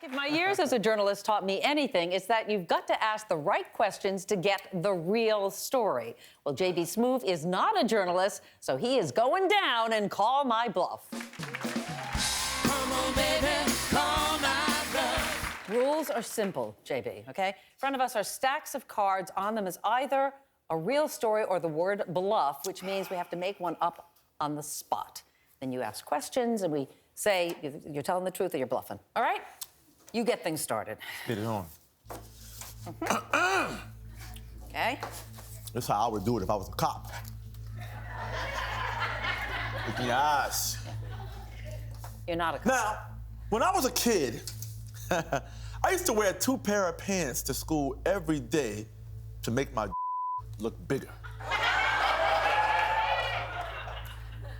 If my years as a journalist taught me anything, it's that you've got to ask the right questions to get the real story. Well, JB Smoove is not a journalist, so he is going down and call my bluff. Come on, baby, call my bluff. Rules are simple, JB, okay? In front of us are stacks of cards. On them is either a real story or the word bluff, which means we have to make one up on the spot. Then you ask questions, and we say you're telling the truth or you're bluffing, all right? You get things started. Get it on. Okay? That's how I would do it if I was a cop. Look in your eyes. You're not a cop. Now, when I was a kid, I used to wear 2 pairs of pants to school every day to make my look bigger.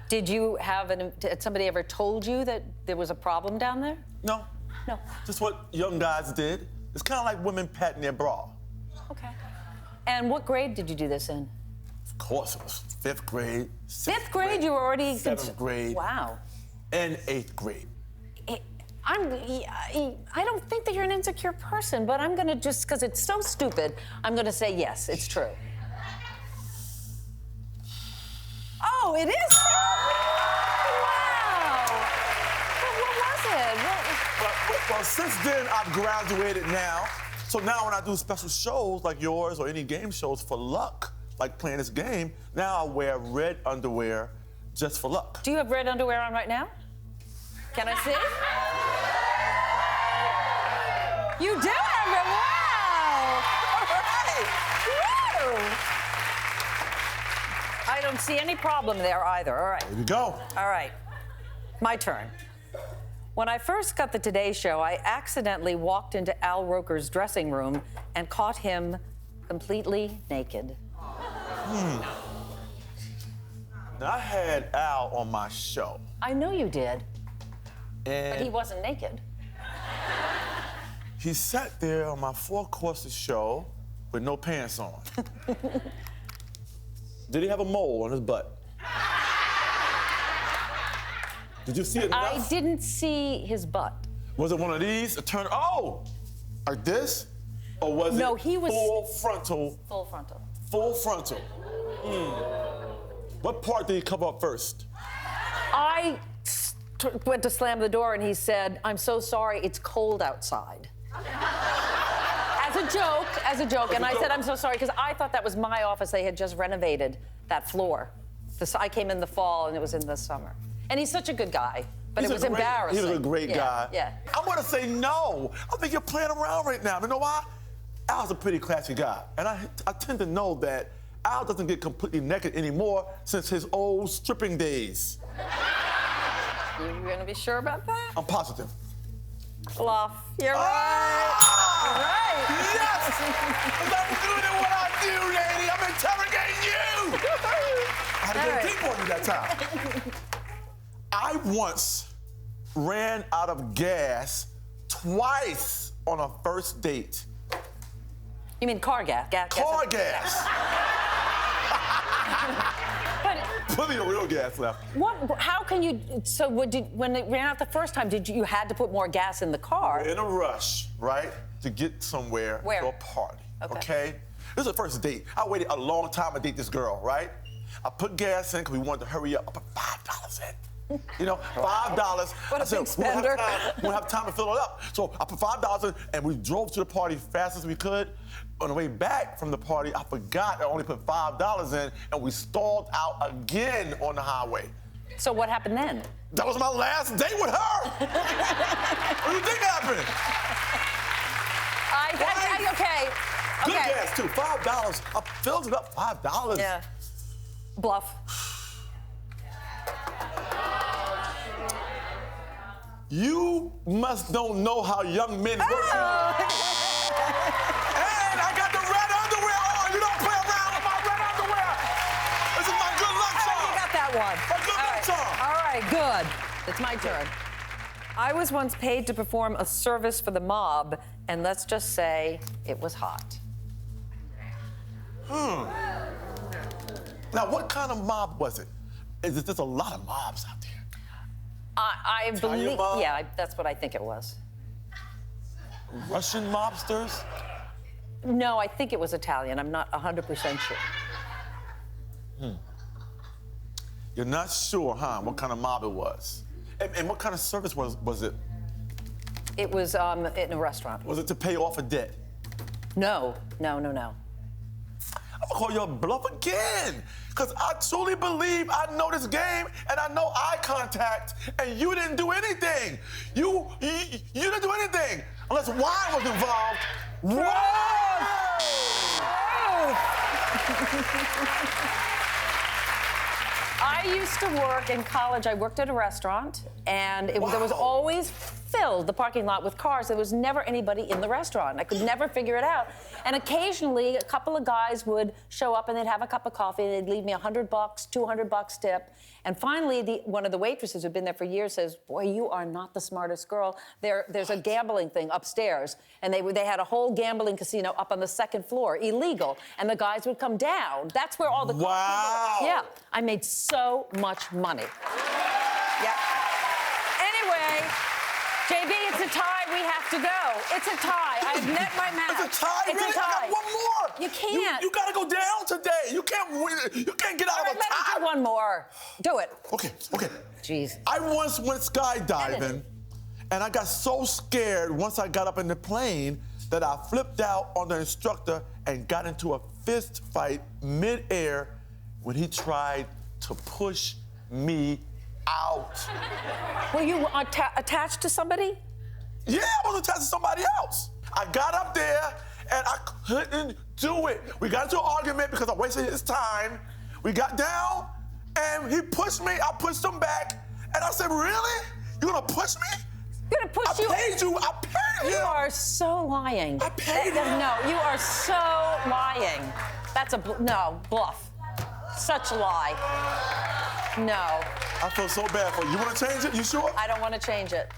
Did you have had somebody ever told you that there was a problem down there? No. No. Just what young guys did. It's kind of like women patting their bra. Okay. And what grade did you do this in? Of course, it was 5th grade. 5th grade, you were already... 7th grade. Wow. And 8th grade. I don't think that you're an insecure person, but I'm gonna just, because it's so stupid, I'm gonna say yes, it's true. Oh, it is true? Wow. What was it? Well, since then, I've graduated now. So now when I do special shows like yours or any game shows for luck, like playing this game, now I wear red underwear just for luck. Do you have red underwear on right now? Can I see? You do have it. Wow. All right. Woo. I don't see any problem there either. All right. There you go. All right. My turn. When I first got the Today Show, I accidentally walked into Al Roker's dressing room and caught him completely naked. Now, I had Al on my show. I know you did, And but he wasn't naked. he sat there on my 4-course show with no pants on. Did he have a mole on his butt? Did you see it enough? I didn't see his butt. Was it one of these? A turn? Oh! Like this? Or was No, it he was... full frontal? Full frontal. Full frontal. What part did he cover up first? I went to slam the door and he said, "I'm so sorry, it's cold outside." As a joke. And I said, "I'm so sorry," because I thought that was my office. They had just renovated that floor. I came in the fall and it was in the summer. And he's such a good guy, but it was embarrassing. He was a great guy. Yeah. I'm gonna say no. I think you're playing around right now. You know why? Al's a pretty classy guy. And I tend to know that Al doesn't get completely naked anymore since his old stripping days. You gonna be sure about that? I'm positive. Bluff. You're right. You're right. Yes! 'Cause I'm good at what I do, lady. I'm interrogating you. I had to go deep on you that time. I once ran out of gas twice on a first date. You mean car gas? Car gas. But Plenty of real gas left. what? How can you? So when it ran out the first time, you had to put more gas in the car? In a rush, right, to get somewhere Where? to a party. Okay. This is the first date. I waited a long time to date this girl, right? I put gas in because we wanted to hurry up. I put $5 in. You know, $5. What a big spender. We won't have time to fill it up. So I put $5 in, and we drove to the party fast as we could. On the way back from the party, I forgot I only put $5 in, and we stalled out again on the highway. So what happened then? That was my last date with her. What do you think happened? Okay. Good gas, too. $5. I filled it up, $5. Yeah. Bluff. You must don't know how young men work. And I got the red underwear on. You don't play around with my red underwear. This is my good luck song. You got that one. My good luck song. All right, good. It's my turn. I was once paid to perform a service for the mob, and let's just say it was hot. Now, what kind of mob was it? There's a lot of mobs out there. I believe, mob? yeah, that's what I think it was. Russian mobsters? No, I think it was Italian. I'm not 100% sure. You're not sure, huh, what kind of mob it was? And what kind of service was it? It was in a restaurant. Was it to pay off a debt? No. I'm gonna call your bluff again, because I truly believe I know this game and I know eye contact, and you didn't do anything. You didn't do anything unless wine was involved. I used to work in college. I worked at a restaurant, and there was always filled the parking lot with cars. There was never anybody in the restaurant. I could never figure it out. And occasionally, a couple of guys would show up, and they'd have a cup of coffee, and they'd leave me $100, $200 tip. And finally, one of the waitresses who'd been there for years says, "Boy, you are not the smartest girl. There's a gambling thing upstairs." And they had a whole gambling casino up on the second floor, illegal. And the guys would come down. That's where all the Wow. Yeah, I made so much money. Yeah. Anyway, JB, it's a tie. We have to go. It's a tie. I've met my match. It's a tie, It's really? a tie. I got one more. You can't. You gotta go down today. You can't win. You can't get out All right, of a let me tie. do one more. Do it. Okay. Jeez. I once went skydiving, and I got so scared once I got up in the plane that I flipped out on the instructor and got into a fist fight mid-air when he tried to push me out. Were you attached to somebody? Yeah, I was attached to somebody else. I got up there, and I couldn't do it. We got into an argument because I wasted his time. We got down, and he pushed me. I pushed him back, and I said, "Really? You gonna push me? You're gonna push you? I paid you. I paid You him. are so lying. I paid him. No, you are so lying. That's a bluff. Such a lie. No, I feel so bad for you. You wanna change it? You sure? I don't want to change it.